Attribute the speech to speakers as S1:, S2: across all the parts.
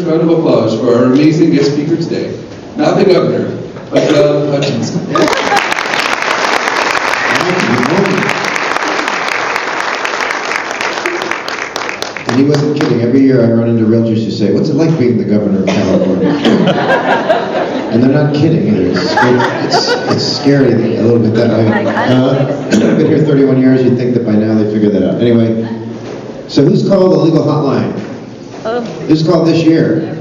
S1: round of applause for our amazing guest speaker today, not the governor, but Gov Hutchinson.
S2: And he wasn't kidding. Every year I run into realtors who say, "What's it like being the governor of California?" And they're not kidding either. It's scary a little bit that way. I've been here 31 years. You'd think that by now they figured that out. Anyway, so who's called the legal hotline? Who's called this year?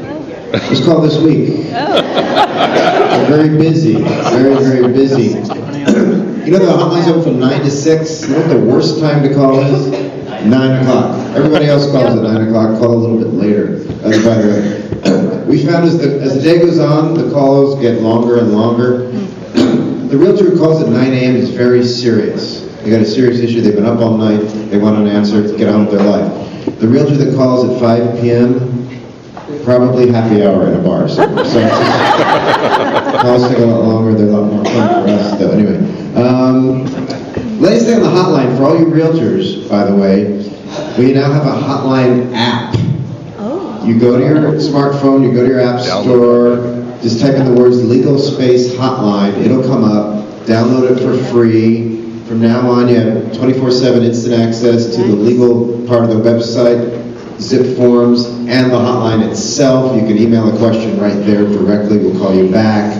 S2: Who's called this week? We're very busy. Very, very busy. You know the hotline's open from 9 to 6? You know what the worst time to call is? 9 o'clock. Everybody else calls at 9 o'clock. Call a little bit later. By the way, we found as the day goes on, the calls get longer and longer. The realtor who calls at 9 a.m. is very serious. They got a serious issue. They've been up all night. They want an answer to get on with their life. The realtor that calls at 5 p.m. probably happy hour in a bar somewhere. So calls take a lot longer. They're a lot more fun for us, though. Anyway. Latest thing on the hotline, for all you realtors, by the way, we now have a hotline app.
S3: Oh.
S2: You go to your smartphone, you go to your app store, just type in the words legal space hotline, it'll come up, download it for free. From now on, you have 24/7 instant access to the legal part of the website, zip forms, and the hotline itself. You can email a question right there directly, we'll call you back.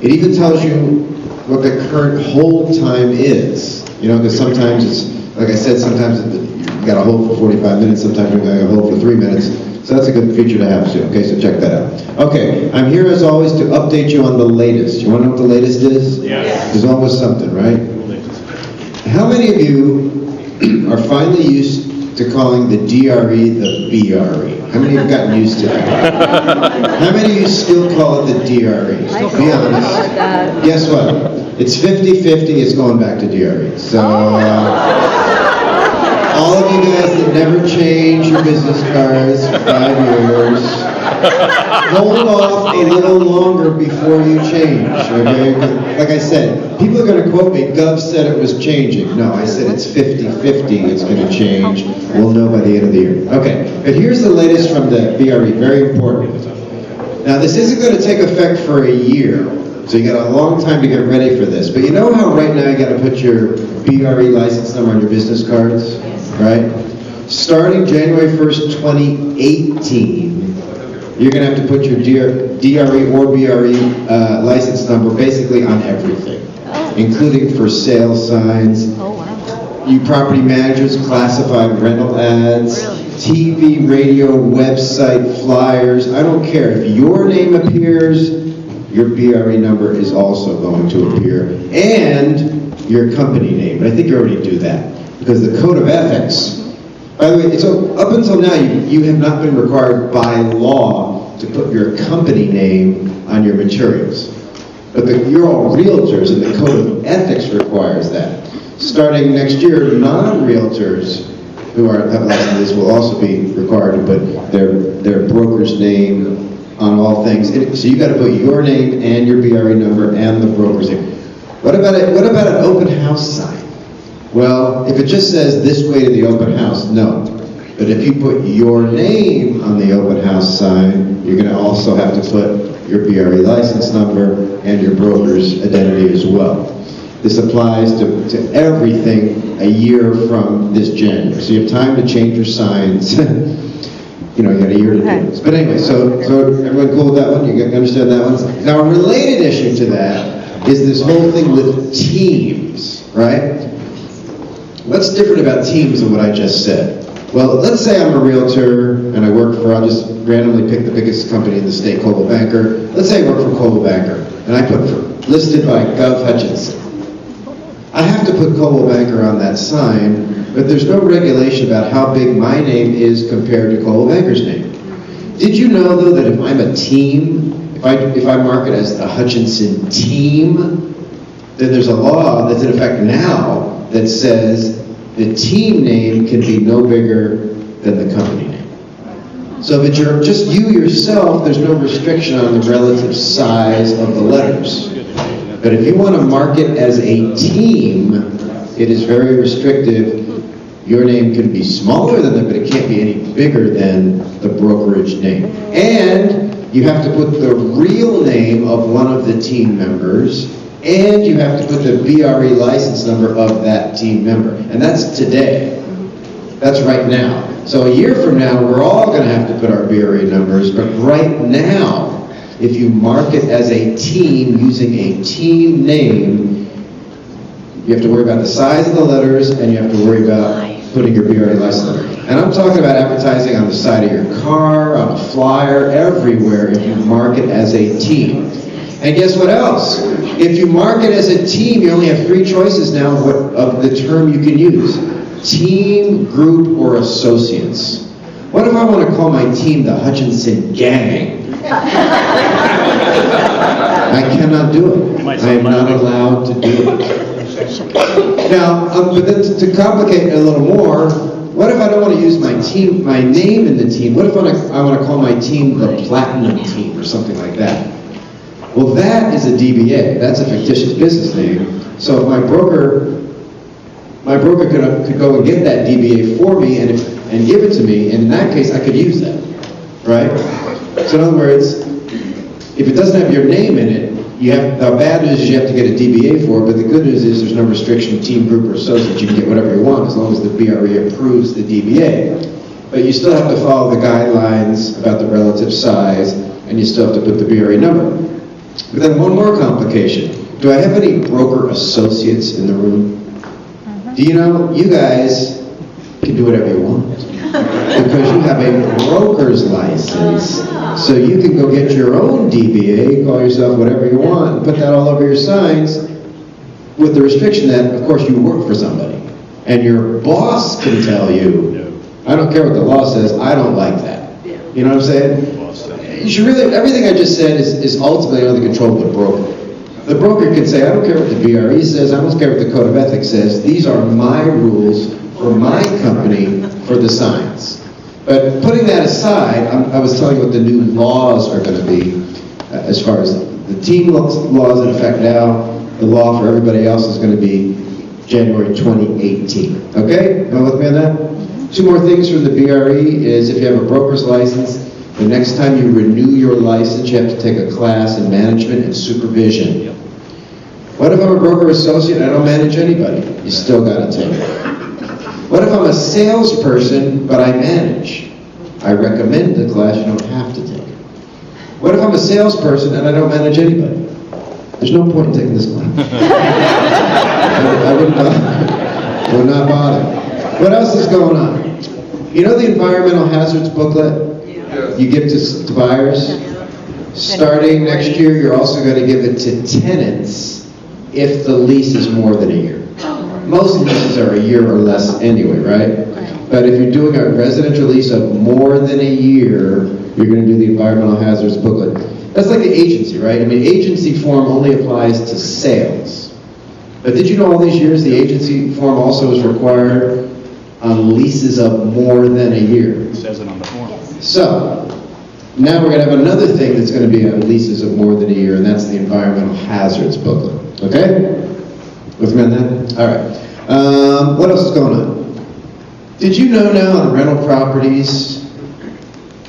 S2: It even tells you what the current hold time is. You know, because sometimes it's, like I said, sometimes you got to hold for 45 minutes, sometimes you got to hold for 3 minutes. So that's a good feature to have too. Okay, so check that out. Okay, I'm here as always to update you on the latest. You want to know what the latest is?
S4: Yes.
S2: There's always something, right? How many of you are finally used to calling the DRE the BRE? How many have gotten used to that? How many of you still call it the DRE? Be honest. Guess what? It's 50-50, it's going back to DRE. So, all of you guys that never change your business cards for 5 years, hold off a little longer before you change, okay? Like I said, people are going to quote me, Gov said it was changing. No, I said it's 50-50, it's going to change. We'll know by the end of the year. Okay, but here's the latest from the BRE, very important. Now, this isn't going to take effect for a year. So you got a long time to get ready for this. But you know how right now you got to put your BRE license number on your business cards, right? Starting January 1st, 2018, you're going to have to put your DRE or BRE license number basically on everything, including for sale signs.
S3: Oh, wow.
S2: You property managers, classified rental ads, TV, radio, website, flyers. I don't care. If your name appears, your BRE number is also going to appear, and your company name. But I think you already do that, because the Code of Ethics, by the way, so up until now, you have not been required by law to put your company name on your materials. But you're all realtors, and the Code of Ethics requires that. Starting next year, non-realtors who have licenses will also be required to put their broker's name on all things. So you got to put your name and your BRE number and the broker's name. What about an open house sign? Well, if it just says this way to the open house, no. But if you put your name on the open house sign, you're going to also have to put your BRE license number and your broker's identity as well. This applies to everything a year from this January. So you have time to change your signs. You know, you got a year to do this. But anyway, so everyone cool with that one? You understand that one? Now, a related issue to that is this whole thing with teams, right? What's different about teams than what I just said? Well, let's say I'm a realtor and I work for, I'll just randomly pick the biggest company in the state, Coldwell Banker. Let's say I work for Coldwell Banker, and I put listed by Gov Hutchinson. I have to put Coldwell Banker on that sign, but there's no regulation about how big my name is compared to Coldwell Banker's name. Did you know, though, that if I'm a team, if I mark it as the Hutchinson team, then there's a law that's in effect now that says the team name can be no bigger than the company name. So if it's just you yourself, there's no restriction on the relative size of the letters. But if you want to mark it as a team, it is very restrictive Your name can be smaller than that, but it can't be any bigger than the brokerage name. And you have to put the real name of one of the team members, and you have to put the BRE license number of that team member. And that's today. That's right now. So a year from now, we're all going to have to put our BRE numbers, but right now, if you mark it as a team using a team name, you have to worry about the size of the letters, and you have to worry about putting your BRE license number. And I'm talking about advertising on the side of your car, on a flyer, everywhere, if you mark it as a team. And guess what else? If you mark it as a team, you only have 3 choices now of the term you can use. Team, group, or associates. What if I want to call my team the Hutchinson Gang? I cannot do it. I am not allowed to do it. Now, but then to complicate it a little more, what if I don't want to use my name in the team? What if I want to call my team the Platinum Team or something like that? Well, that is a DBA. That's a fictitious business name. So if my broker could go and get that DBA for me and give it to me, and in that case, I could use that, right? So in other words, if it doesn't have your name in it, the bad news is you have to get a DBA for it, but the good news is there's no restriction, team, group, or associate. You can get whatever you want as long as the BRE approves the DBA. But you still have to follow the guidelines about the relative size, and you still have to put the BRE number. But then one more complication. Do I have any broker associates in the room? Do you know, you guys can do whatever you want. Because you have a broker's license. So you can go get your own DBA, call yourself whatever you want, and put that all over your signs, with the restriction that, of course, you work for somebody. And your boss can tell you, I don't care what the law says, I don't like that. You know what I'm saying? You should really, everything I just said is ultimately under the control of the broker. The broker can say, I don't care what the BRE says, I don't care what the Code of Ethics says, these are my rules for my company for the signs. But putting that aside, I was telling you what the new laws are going to be as far as the team laws in effect now. The law for everybody else is going to be January 2018. Okay? Am I with me on that? 2 more things from the BRE is if you have a broker's license, the next time you renew your license, you have to take a class in management and supervision. What if I'm a broker associate and I don't manage anybody? You still got to take it. What if I'm a salesperson, but I manage? I recommend the class, you don't have to take it. What if I'm a salesperson and I don't manage anybody? There's no point in taking this class. I would not bother. What else is going on? You know the environmental hazards booklet you give to buyers? Starting next year, you're also going to give it to tenants if the lease is more than a year. Most leases are a year or less anyway, right? But if you're doing a residential lease of more than a year, you're going to do the environmental hazards booklet. That's like the agency, right? I mean, agency form only applies to sales. But did you know all these years the agency form also is required on leases of more than a year?
S3: It says it on the form.
S2: So, now we're going to have another thing that's going to be on leases of more than a year, and that's the environmental hazards booklet. Okay? With me on that? All right. What else is going on? Did you know now on rental properties,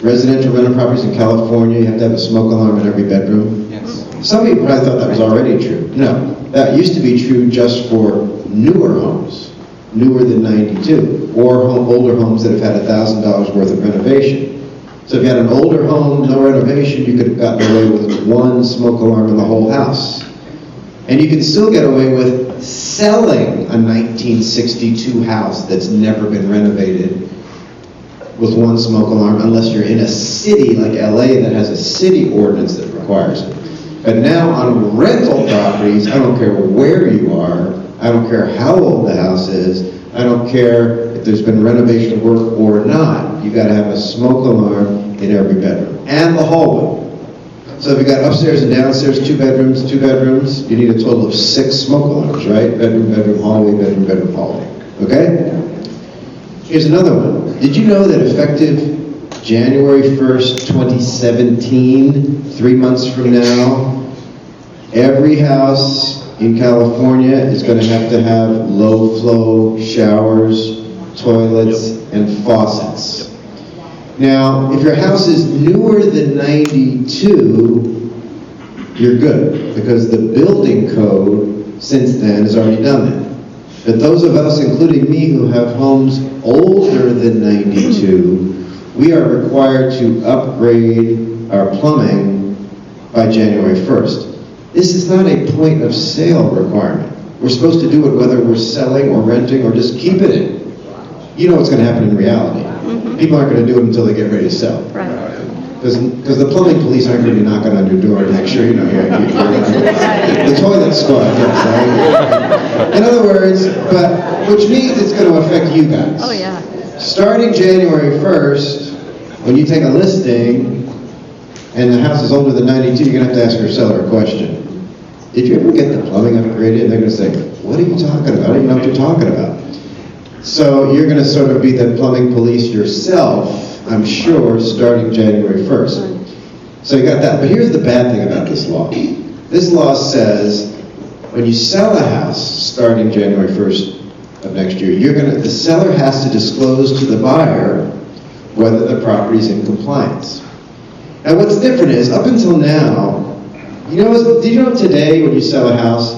S2: residential rental properties in California, you have to have a smoke alarm in every bedroom?
S1: Yes.
S2: Some people probably thought that was already true. No, that used to be true just for newer homes, newer than 92, or older homes that have had $1,000 worth of renovation. So if you had an older home, no renovation, you could have gotten away with 1 smoke alarm in the whole house. And you can still get away with selling a 1962 house that's never been renovated with 1 smoke alarm, unless you're in a city like LA that has a city ordinance that requires it. But now on rental properties, I don't care where you are, I don't care how old the house is, I don't care if there's been renovation work or not, you got to have a smoke alarm in every bedroom and the hallway. So if you got upstairs and downstairs, 2 bedrooms, you need a total of 6 smoke alarms, right? Bedroom, bedroom, hallway, bedroom, bedroom, hallway. Okay? Here's another one. Did you know that effective January 1st, 2017, 3 months from now, every house in California is going to have low flow showers toilets, and faucets. Now, if your house is newer than 92, you're good, because the building code since then has already done that. But those of us, including me, who have homes older than 92, we are required to upgrade our plumbing by January 1st. This is not a point of sale requirement. We're supposed to do it whether we're selling or renting or just keep it in. You know what's going to happen in reality. People aren't going to do it until they get ready to sell.
S3: Right.
S2: Because the plumbing police aren't going to be knocking on your door to make sure, you know, the toilet squad, yes, right? In other words, which means it's going to affect you guys.
S3: Oh, yeah.
S2: Starting January 1st, when you take a listing and the house is older than 92, you're going to have to ask your seller a question. Did you ever get the plumbing upgraded? And they're going to say, what are you talking about? I don't even know what you're talking about. So you're going to sort of be the plumbing police yourself, I'm sure, starting January 1st. So you got that. But here's the bad thing about this law. This law says when you sell a house starting January 1st of next year, the seller has to disclose to the buyer whether the property is in compliance. Now what's different is, up until now, did you know today when you sell a house,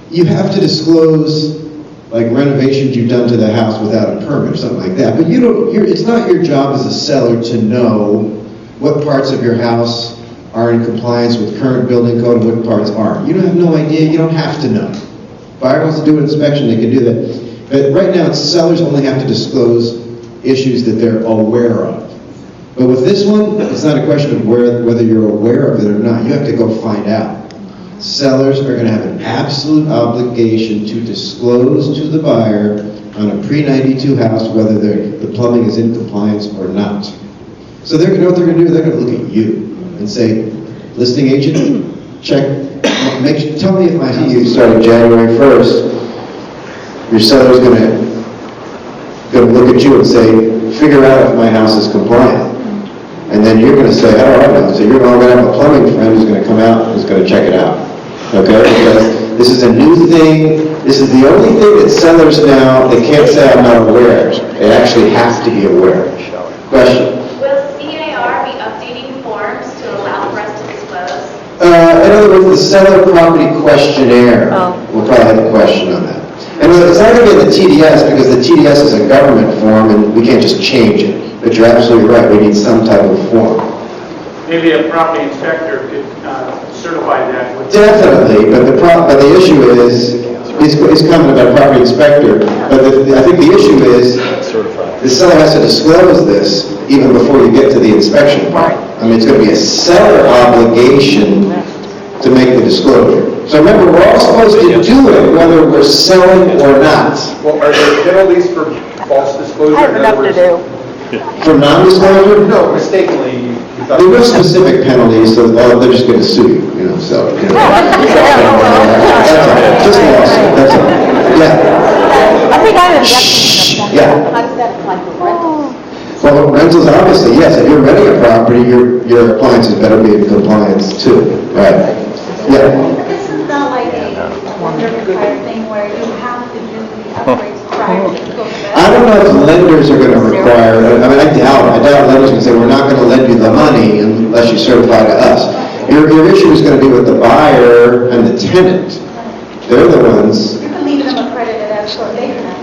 S2: you have to disclose like renovations you've done to the house without a permit or something like that. But it's not your job as a seller to know what parts of your house are in compliance with current building code and what parts aren't. You have no idea, you don't have to know. Buyer wants to do an inspection, they can do that. But right now, sellers only have to disclose issues that they're aware of. But with this one, it's not a question of whether you're aware of it or not. You have to go find out. Sellers are going to have an absolute obligation to disclose to the buyer on a pre-92 house whether the plumbing is in compliance or not. So what they're going to do, they're going to look at you and say, listing agent, check, tell me if my house starting January 1st, your seller's going to look at you and say, figure out if my house is compliant. And then you're going to say, how do I know? So you're going to have a plumbing friend who's going to come out and who's going to check it out. Okay? Because this is a new thing. This is the only thing that sellers now, they can't say I'm not aware. They actually have to be aware. Question?
S4: Will CAR be updating forms to allow for us to disclose?
S2: In other words, the seller property questionnaire will probably have a question on that. And it's not going to be in the TDS because the TDS is a government form and we can't just change it. But you're absolutely right, we need some type of form.
S5: Maybe a property inspector could certify that.
S2: Definitely, but the issue is, he's coming about a property inspector, but I think the issue is, the seller has to disclose this even before you get to the inspection part. I mean, it's going to be a seller obligation to make the disclosure. So remember, we're all supposed to do it whether we're selling or not.
S6: Well, are there penalties for false disclosure?
S3: I have enough to do.
S2: For non-disclosure?
S6: No, mistakenly. You thought-
S2: There were specific penalties, so they're just going to sue you, so. That's all. Just lawsuit, that's all. Yeah.
S3: I think I have
S2: Yeah.
S3: How does that apply for rentals?
S2: Well, rentals, obviously, yes, if you're renting a property, your appliances better be in compliance too, right? Yeah.
S7: This is not like a lender required thing where you have to do the upgrades prior to go to
S2: I don't know if lenders are going to require, I doubt lenders can say, we're not going to lend you the money unless you certify to us. Your issue is going to be with the buyer and the tenant. They're the ones.
S7: You can leave them a credit at that short date now.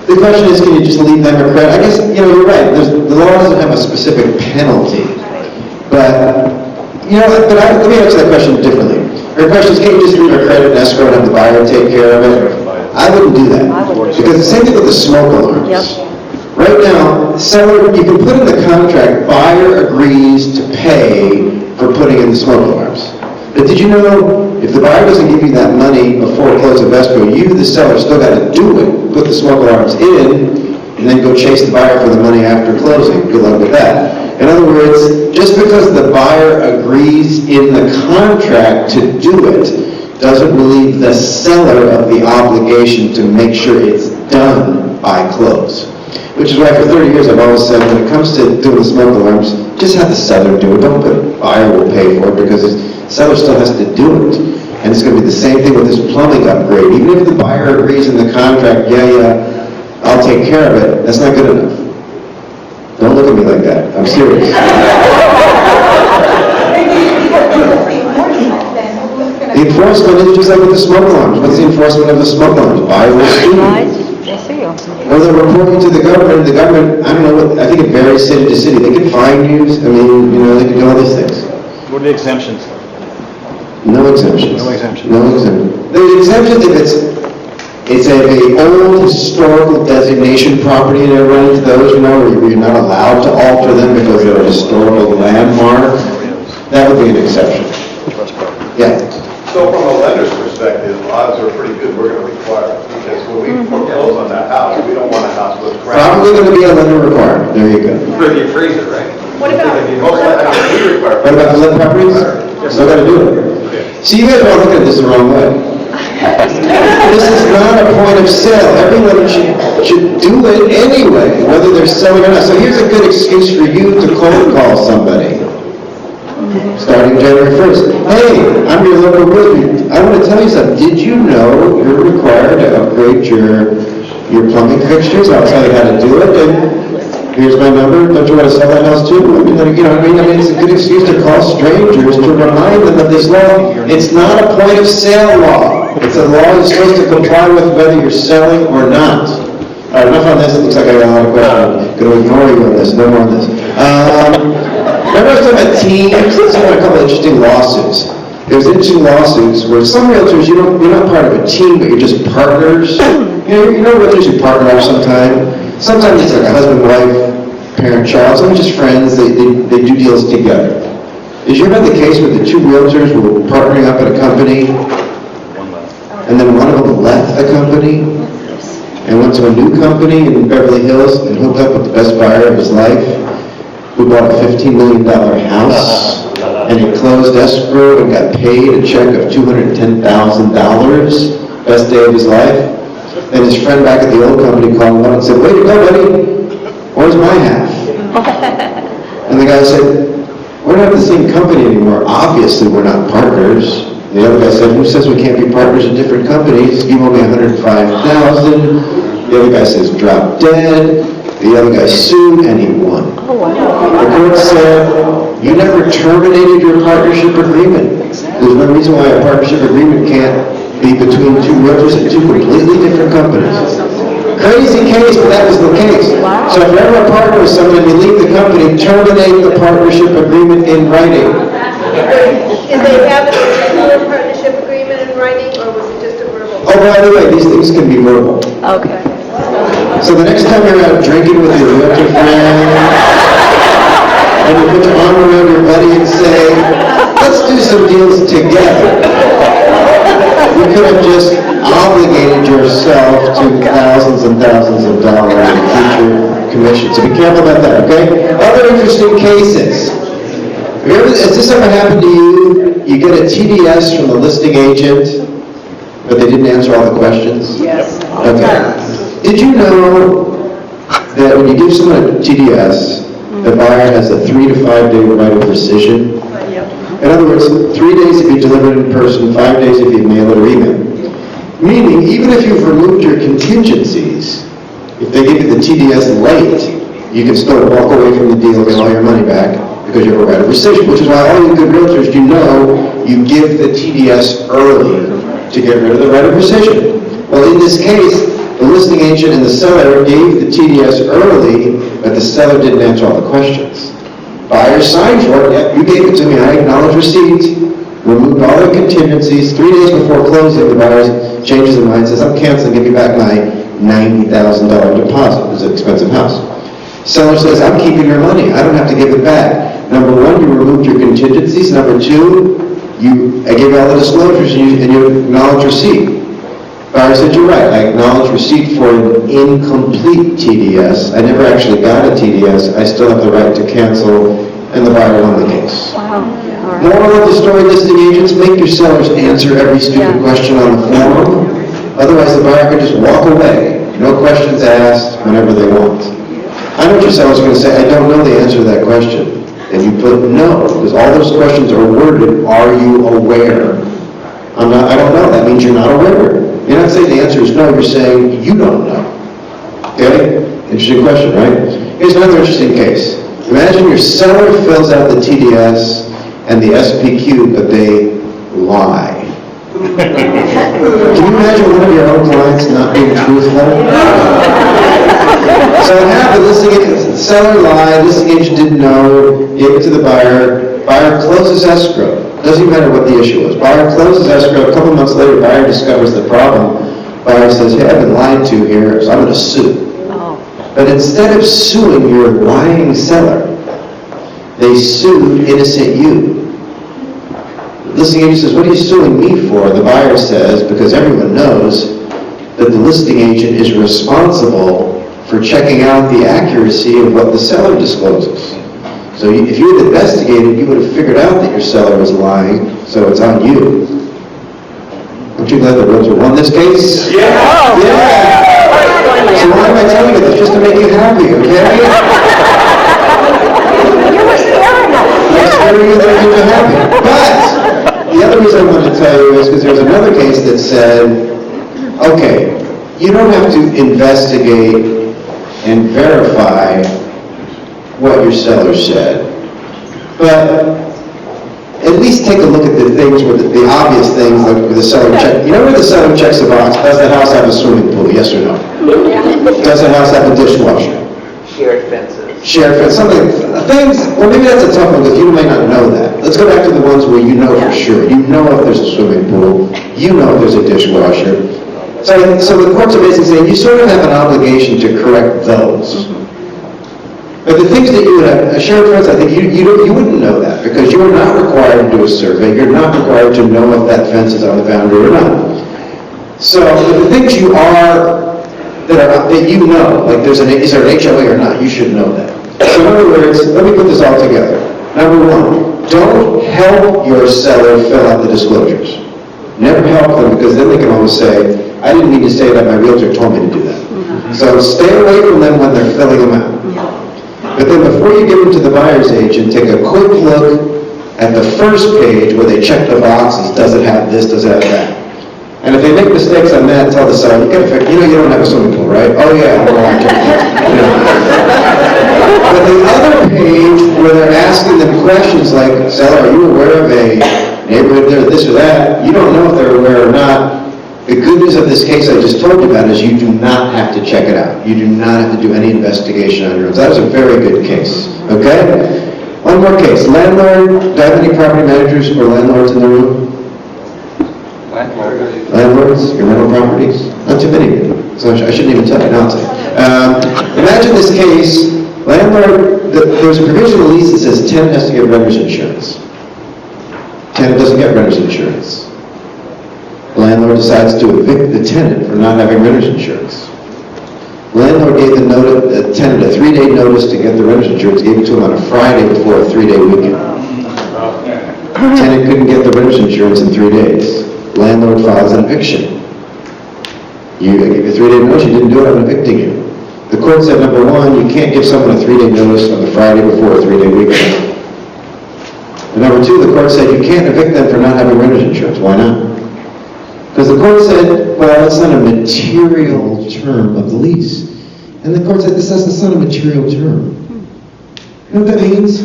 S2: The question is, can you just leave them a credit? I guess, you're right, the law doesn't have a specific penalty. But, let me answer that question differently. Your question is, can you just leave a credit in escrow and have the buyer take care of it? I wouldn't do that. Because the same thing with the smoke alarms.
S3: Yep.
S2: Right now, seller, you can put in the contract, buyer agrees to pay for putting in the smoke alarms. But did you know, if the buyer doesn't give you that money before close of escrow, you, the seller, still got to do it, put the smoke alarms in, and then go chase the buyer for the money after closing. Good luck with that. In other words, just because the buyer agrees in the contract to do it, doesn't relieve the seller of the obligation to make sure it's done by close. Which is why for 30 years I've always said, when it comes to doing the smoke alarms, just have the seller do it. Don't put buyer will pay for it, because the seller still has to do it. And it's going to be the same thing with this plumbing upgrade. Even if the buyer agrees in the contract, I'll take care of it, that's not good enough. Don't look at me like that, I'm serious. The enforcement is just like with the smoke alarms. What's the enforcement of the smoke alarms? Buyer will sue. Or they're reporting to the government, I don't know, I think it varies city to city. They can fine you, I mean, they can do all these things.
S8: What are the exemptions?
S2: No exemptions.
S8: No exemptions.
S2: No exemptions. There's exemptions if it's a old historical designation property, and everyone into those, where you're not allowed to alter them because they're a historical landmark. That would be an exception. Yeah.
S9: So from a lender's perspective, odds are pretty good we're going to require it, because when we foreclose on that house, we don't want a house with ground.
S2: Probably going to be a lender requirement. There you go.
S6: For the appraiser, right?
S4: What about?
S9: Most likely, we require.
S2: What about flip properties? Still got to do it. See, you guys are all looking at this the wrong way. This is not a point of sale. Everyone should do it anyway, whether they're selling or not. So here's a good excuse for you to cold call somebody. Starting January 1st. Hey, I'm your local realtor. I want to tell you something. Did you know you're required to upgrade your plumbing fixtures? I'll tell you how to do it. And here's my number. Don't you want to sell that house too? I mean, it's a good excuse to call strangers to remind them of this law. It's not a point of sale law. It's a law you're supposed to comply with whether you're selling or not. All right, enough on this. It looks like I got a lot of questions. I'm going to ignore you on this. No more on this. Remember I was talking about teams? There's a couple of interesting lawsuits. There's interesting lawsuits where some realtors, you're not part of a team, but you're just partners. You know realtors you partner up sometimes. Sometimes it's like a husband, wife, parent, child. Sometimes just friends. They do deals together. Did you ever have the case where the two realtors were partnering up at a company, and then one of them left the company and went to a new company in Beverly Hills and hooked up with the best buyer of his life, who bought a $15 million house, and he closed escrow and got paid a check of $210,000, best day of his life. And his friend back at the old company called him up and said, "Way to go, buddy, where's my half?" And the guy said, "We're not the same company anymore. Obviously, we're not partners." The other guy said, "Who says we can't be partners in different companies? You owe me $105,000. The other guy says, "Drop dead." The other guy sued, and he won. The court said, "You never terminated your partnership agreement. There's no reason why a partnership agreement can't be between two realtors at two completely different companies." Crazy case, but that was the case. So if you're ever a partner with someone and you leave the company, terminate the partnership agreement in writing.
S10: Did they have a particular partnership agreement in writing, or was it just a verbal?
S2: Oh, by the way, these things can be verbal.
S3: Okay.
S2: So the next time you're out drinking with your realtor friend, and you put your arm around your buddy and say, "Let's do some deals together," you could have just obligated yourself to thousands and thousands of dollars in future commissions. So be careful about that, okay? Other interesting cases. Has this ever happened to you? You get a TDS from the listing agent, but they didn't answer all the questions?
S10: Yes.
S2: Okay. Did you know that when you give someone a TDS, the buyer has a 3 to 5 day right of rescission? In other words, 3 days if you deliver it in person, 5 days if you mail it or email. Meaning, even if you've removed your contingencies, if they give you the TDS late, you can still walk away from the deal and get all your money back because you have a right of rescission, which is why all you good realtors, you give the TDS early to get rid of the right of rescission. Well, in this case, the listing agent and the seller gave the TDS early, but the seller didn't answer all the questions. Buyer signed for it. Yep, you gave it to me. I acknowledge receipt. Removed all the contingencies. 3 days before closing, the buyer changes his mind, says, "I'm canceling. Give me back my $90,000 deposit." It was an expensive house. Seller says, "I'm keeping your money. I don't have to give it back." Number one, you removed your contingencies. Number two, I gave you all the disclosures and you acknowledge receipt. Buyer said, "You're right. I acknowledge receipt for an incomplete TDS. I never actually got a TDS. I still have the right to cancel," and the buyer won the case.
S3: Wow.
S2: Moral of the story, listing agents, make your sellers answer every stupid question on the form. Otherwise, the buyer can just walk away. No questions asked whenever they want. I know what your seller's going to say, "I don't know the answer to that question." And you put no, because all those questions are worded, "Are you aware?" I don't know. That means you're not aware. You're not saying the answer is no, you're saying you don't know. Okay? Interesting question, right? Here's another interesting case. Imagine your seller fills out the TDS and the SPQ, but they lie. Can you imagine one of your own clients not being truthful? So it happened, the seller lied, listing agent didn't know, gave it to the buyer, buyer closes escrow. Doesn't even matter what the issue was. Buyer closes escrow, a couple months later, buyer discovers the problem. Buyer says, hey, I've been lied to here, so I'm going to sue. But instead of suing your lying seller, they sued innocent you. The listing agent says, what are you suing me for? The buyer says, because everyone knows that the listing agent is responsible for checking out the accuracy of what the seller discloses. So if you had investigated, you would have figured out that your seller was lying, so it's on you. Aren't you glad the Realtor won this case?
S5: Yeah.
S2: Yeah! So why am I telling you this? Just to make you happy, okay?
S3: You were scaring us.
S2: Just to make you happy. But the other reason I wanted to tell you is because there's another case that said, okay, you don't have to investigate and verify what your seller said, but at least take a look at the things where the obvious things, like where the seller check. You know where the seller checks the box? Does the house have a swimming pool? Yes or no? Does the house have a dishwasher?
S8: Shared fences.
S2: Shared fence, something, things, well maybe that's a tough one because you may not know that. Let's go back to the ones where you know for sure. You know if there's a swimming pool, you know if there's a dishwasher. So the courts are basically saying you sort of have an obligation to correct those. But the things that you would have, a shared fence, I think you wouldn't know that because you are not required to do a survey. You're not required to know if that fence is on the boundary or not. So the things you are, that you know, like is there an HOA or not, you should know that. So in other words, let me put this all together. Number one, don't help your seller fill out the disclosures. Never help them because then they can always say, I didn't mean to say that, my realtor told me to do that. So stay away from them when they're filling them out. But then before you give them to the buyer's agent, take a quick look at the first page where they check the boxes, does it have this, does it have that? And if they make mistakes on that, tell the seller, you don't have a swimming pool, right? Oh yeah, well, I can't. But the other page where they're asking them questions like, seller, are you aware of a neighborhood there, this or that? You don't know if they're aware or not. The good news of this case I just told you about is you do not have to check it out. You do not have to do any investigation on your own. So that was a very good case, okay? One more case. Landlord, do I have any property managers or landlords in the room? Landlords, your rental properties? Not too many. So I shouldn't even tell you, now I'll say. Imagine this case, landlord, there's a provision in the lease that says tenant has to get renter's insurance. Tenant doesn't get renter's insurance. The landlord decides to evict the tenant for not having renter's insurance. Landlord gave the tenant a 3-day notice to get the renter's insurance, gave it to him on a Friday before a 3-day weekend. Tenant couldn't get the renter's insurance in 3 days. Landlord files an eviction. You gave a 3-day notice, you didn't do it, I'm evicting you. The court said, number one, you can't give someone a 3-day notice on the Friday before a 3-day weekend. And number two, the court said you can't evict them for not having renter's insurance. Why not? Because the court said, well, that's not a material term of the lease. And the court said, that's not a material term. You know what that means?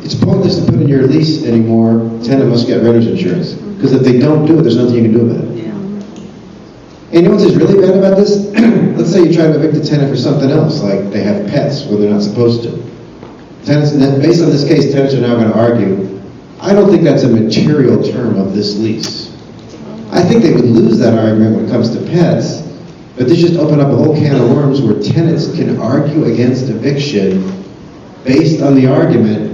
S2: It's pointless to put in your lease anymore, tenant must get renter's insurance. Because if they don't do it, there's nothing you can do about it. And you know what's really bad about this? Let's say you try to evict a tenant for something else, like they have pets when they're not supposed to. Tenants, based on this case, tenants are now going to argue, I don't think that's a material term of this lease. I think they would lose that argument when it comes to pets, but this just opened up a whole can of worms where tenants can argue against eviction based on the argument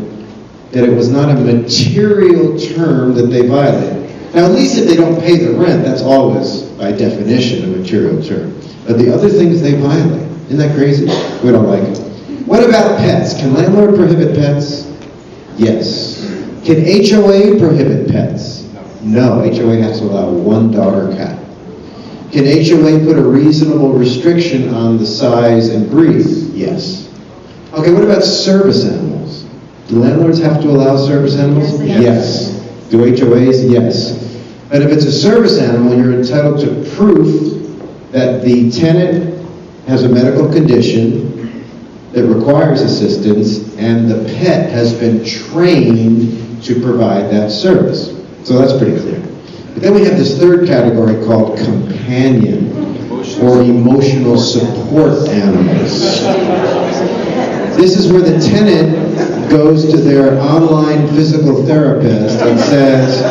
S2: that it was not a material term that they violated. Now, at least if they don't pay the rent, that's always, by definition, a material term. But the other things they violate. Isn't that crazy? We don't like it. What about pets? Can landlord prohibit pets? Yes. Can HOA prohibit pets? No, HOA has to allow one dog or cat. Can HOA put a reasonable restriction on the size and breed? Yes. Okay, what about service animals? Do landlords have to allow service animals? Yes. Do HOAs? Yes. But if it's a service animal, you're entitled to proof that the tenant has a medical condition that requires assistance, and the pet has been trained to provide that service. So that's pretty clear. But then we have this third category called companion or emotional support animals. This is where the tenant goes to their online physical therapist and says,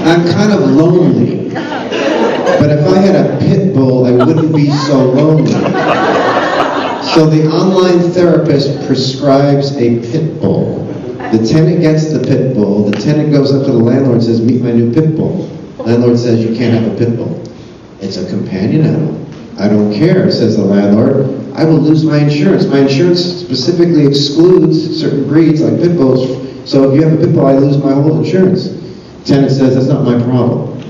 S2: I'm kind of lonely, but if I had a pit bull, I wouldn't be so lonely. So the online therapist prescribes a pit bull. The tenant gets the pit bull. The tenant goes up to the landlord and says, meet my new pit bull. Landlord says, you can't have a pit bull. It's a companion animal. I don't care, says the landlord. I will lose my insurance. My insurance specifically excludes certain breeds like pit bulls. So if you have a pit bull, I lose my whole insurance. Tenant says, that's not my problem.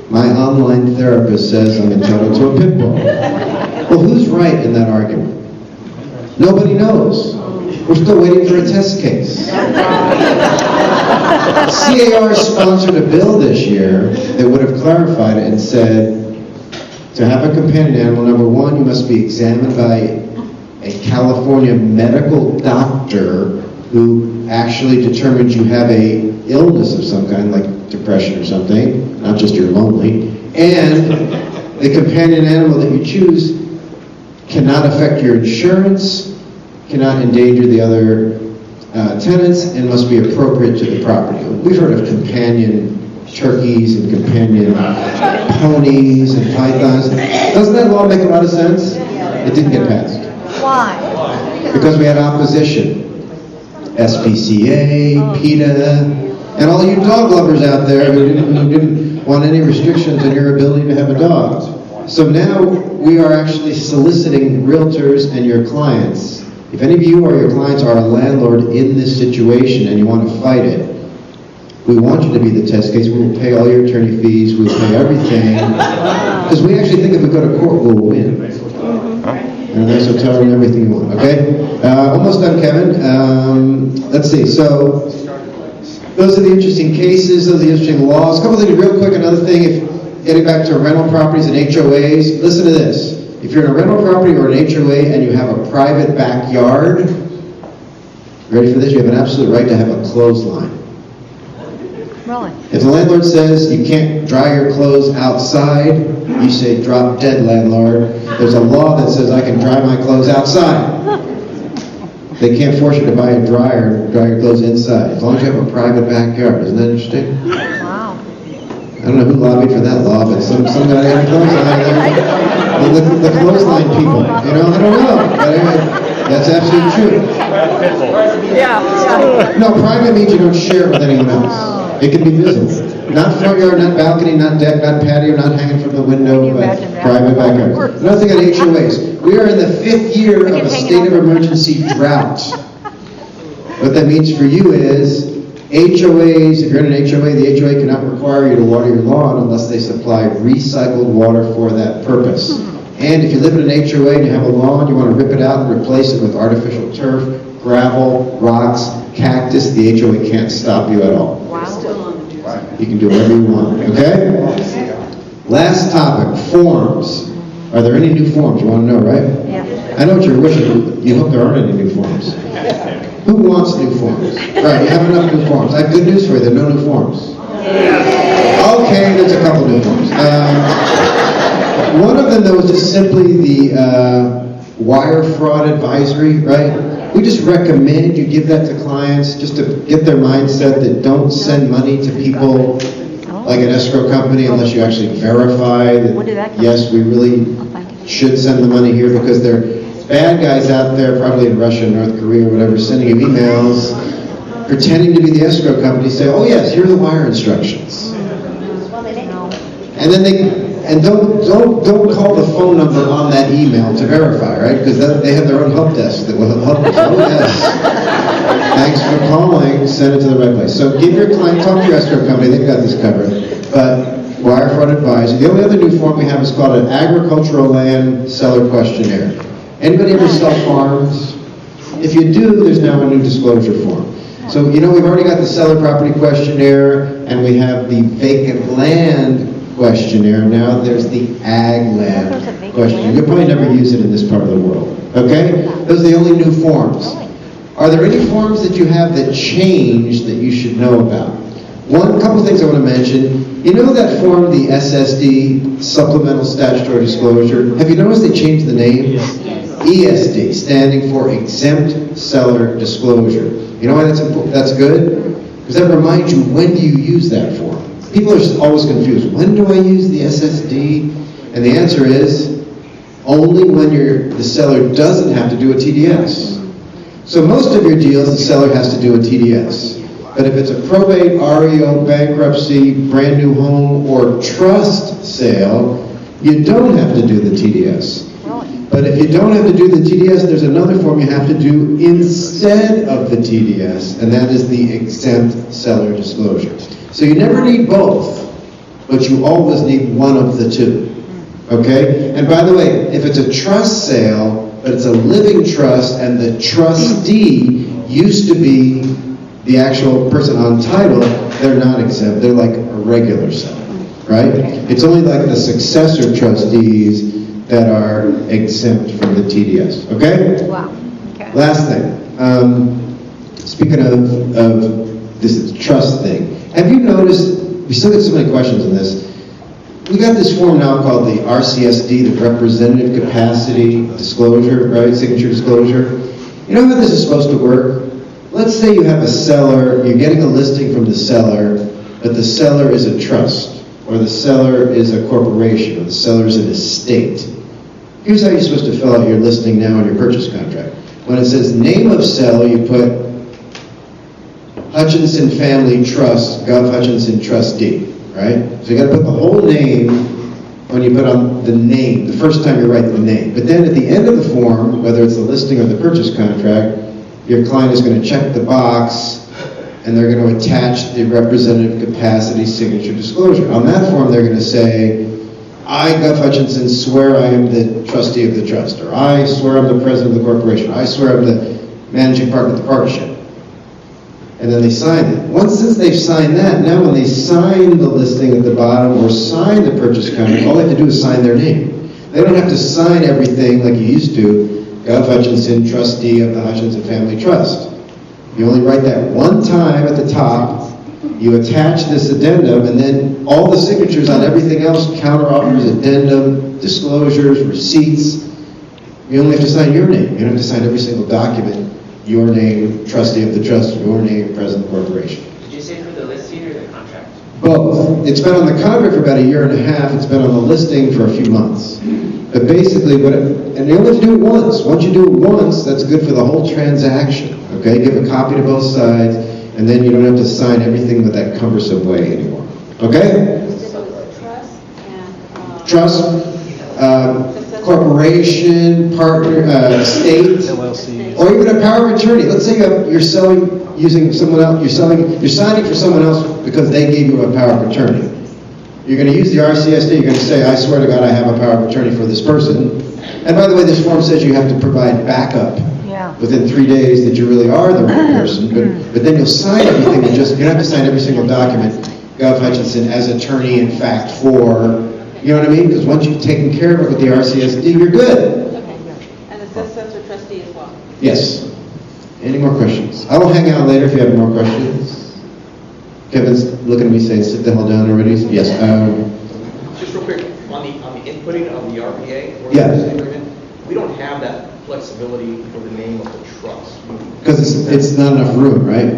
S2: My online therapist says I'm entitled to a pit bull. Well, who's right in that argument? Nobody knows. We're still waiting for a test case. CAR sponsored a bill this year that would have clarified it and said, to have a companion animal, number one, you must be examined by a California medical doctor who actually determines you have a illness of some kind, like depression or something, not just you're lonely, and the companion animal that you choose cannot affect your insurance, cannot endanger the other tenants, and must be appropriate to the property. We've heard of companion turkeys and companion ponies and pythons. Doesn't that law make a lot of sense? It didn't get passed.
S3: Why?
S2: Because we had opposition. SPCA, PETA, and all you dog lovers out there who didn't want any restrictions on your ability to have a dog. So now we are actually soliciting realtors and your clients. If any of you or your clients are a landlord in this situation and you want to fight it, we want you to be the test case. We will pay all your attorney fees. We will pay everything. Because we actually think if we go to court, we'll win. And a nice hotel and everything you want, okay? Almost done, Kevin. Let's see. So those are the interesting cases. Those are the interesting laws. A couple things real quick. Another thing, if getting back to rental properties and HOAs, listen to this. If you're in a rental property or an HOA and you have a private backyard, ready for this? You have an absolute right to have a clothesline.
S3: Really?
S2: If the landlord says you can't dry your clothes outside, you say, drop dead, landlord. There's a law that says I can dry my clothes outside. They can't force you to buy a dryer and dry your clothes inside, as long as you have a private backyard. Isn't that interesting?
S3: Wow.
S2: I don't know who lobbied for that law, but some guy had a clothesline there. The clothesline people, I don't know. But anyway, that's absolutely true.
S3: Yeah.
S2: No, private means you don't share it with anyone else. It can be visible. Not front yard, not balcony, not deck, not patio, not hanging from the window, but private backyard. Another thing on HOAs. We are in the 5th year of a state of emergency drought. What that means for you is HOAs, if you're in an HOA, the HOA cannot require you to water your lawn unless they supply recycled water for that purpose. And if you live in an HOA and you have a lawn, you want to rip it out and replace it with artificial turf, gravel, rocks, cactus, the HOA can't stop you at all.
S3: Wow.
S2: You can do whatever you want, okay? Last topic, forms. Are there any new forms? You want to know, right?
S3: Yeah.
S2: I know what you're wishing. You hope there aren't any new forms. Who wants new forms? Right, you have enough new forms. I have good news for you. There are no new forms. Okay, there's a couple new forms. One of them, though, is just simply the wire fraud advisory, right? We just recommend you give that to clients just to get their mindset that don't send money to people like an escrow company unless you actually verify that, yes, we really should send the money here, because there are bad guys out there, probably in Russia, North Korea, or whatever, sending you emails, pretending to be the escrow company, say, oh yes, here are the wire instructions. And then don't call the phone number on that email to verify, right? Because they have their own help desk that will help you. Oh yes. Thanks for calling. Send it to the right place. So give your client, talk to your escrow company. They've got this covered. But wire fraud advisory. The only other new form we have is called an agricultural land seller questionnaire. Anybody ever sell farms? If you do, there's now a new disclosure form. So we've already got the seller property questionnaire, and we have the vacant land questionnaire. Now there's the ag land questionnaire. You'll probably never use it in this part of the world, okay? Those are the only new forms. Are there any forms that you have that change that you should know about? Couple things I want to mention. You know that form, the SSD, Supplemental Statutory Disclosure? Have you noticed they changed the name?
S3: Yes.
S2: ESD, standing for Exempt Seller Disclosure. You know why that's good? Because that reminds you, when do you use that form? People are always confused. When do I use the SSD? And the answer is, only when the seller doesn't have to do a TDS. So most of your deals, the seller has to do a TDS. But if it's a probate, REO, bankruptcy, brand new home, or trust sale, you don't have to do the TDS. But if you don't have to do the TDS, there's another form you have to do instead of the TDS, and that is the exempt seller disclosure. So you never need both, but you always need one of the two. Okay? And by the way, if it's a trust sale, but it's a living trust, and the trustee used to be the actual person on title, they're not exempt. They're like a regular seller, right? It's only like the successor trustees that are exempt from the TDS, okay?
S3: Wow. Okay.
S2: Last thing, speaking of this trust thing, have you noticed, we still get so many questions on this, we got this form now called the RCSD, the Representative Capacity Disclosure, right, Signature Disclosure. You know how this is supposed to work? Let's say you have a seller, you're getting a listing from the seller, but the seller is a trust, or the seller is a corporation, or the seller is an estate. Here's how you're supposed to fill out your listing now on your purchase contract. When it says name of seller, you put Hutchinson Family Trust, Gov Hutchinson Trustee, right? So you got to put the whole name when you put on the name, the first time you write the name. But then at the end of the form, whether it's the listing or the purchase contract, your client is going to check the box and they're going to attach the representative capacity signature disclosure. On that form, they're going to say, I, Gov Hutchinson, swear I am the trustee of the trust, or I swear I'm the president of the corporation, or I swear I'm the managing partner of the partnership. And then they sign it. Since they've signed that, now when they sign the listing at the bottom or sign the purchase contract, all they have to do is sign their name. They don't have to sign everything like you used to, Gov Hutchinson, trustee of the Hutchinson Family Trust. You only write that one time at the top, you attach this addendum, and then all the signatures on everything else, counteroffers, addendum, disclosures, receipts, you only have to sign your name. You don't have to sign every single document, your name, trustee of the trust, your name, president of the corporation.
S8: Did you say for the listing or the contract?
S2: Both. It's been on the contract for about 1.5 years. It's been on the listing for a few months. But basically, and you only have to do it once. Once you do it once, that's good for the whole transaction. Okay? Give a copy to both sides, and then you don't have to sign everything with that cumbersome way anymore. Okay? Trust, corporation, partner, state, or even a power of attorney. Let's say you're selling using someone else. You're signing for someone else because they gave you a power of attorney. You're going to use the RCSD. You're going to say, I swear to God, I have a power of attorney for this person. And by the way, this form says you have to provide backup within 3 days that you really are the right person. But then you'll sign everything. You don't have to sign every single document. Gov Hutchinson as attorney, in fact, for, you know what I mean? Because once you've taken care of it with the RCSD, you're good.
S10: Okay. And the successor trustee as well?
S2: Yes. Any more questions? I will hang out later if you have more questions. Kevin's looking at me saying, sit the hell down already. Yes.
S6: Just real quick, on the inputting of the RPA, or
S2: Yeah.
S6: the agreement, we don't have that flexibility for the name of the trust.
S2: Because it's not enough room, right?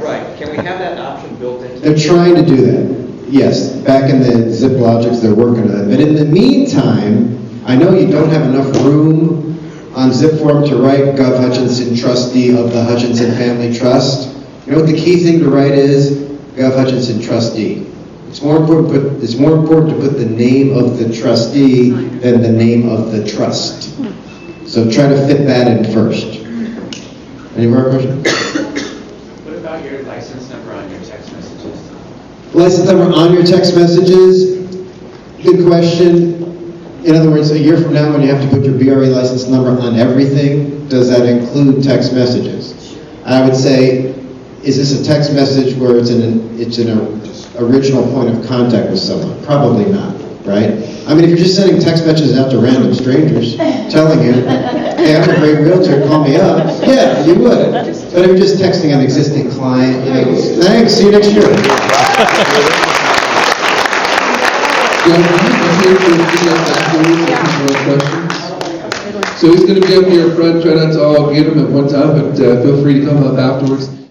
S6: Right. Can we have that option built into?
S2: They're trying to do that. Yes. Back in the Zip Logics, they're working on it. But in the meantime, I know you don't have enough room on zip form to write Gov Hutchinson, trustee of the Hutchinson Family Trust. You know what the key thing to write is? Gov Hutchinson, trustee. It's more important to put the name of the trustee than the name of the trust. So try to fit that in first. Any more questions?
S8: What about your license number on your text messages?
S2: License number on your text messages? Good question. In other words, a year from now when you have to put your BRA license number on everything, does that include text messages? I would say is this a text message where it's an original point of contact with someone? Probably not, right? I mean, if you're just sending text messages out to random strangers, telling you, hey, I'm a great realtor, call me up, yeah, you would. But if you're just texting an existing client, you know, thanks, see you next year.
S1: Let's hear from the afterwards if there's more questions. So he's going to be up here front, try not to all get him at one time, but feel free to come up afterwards.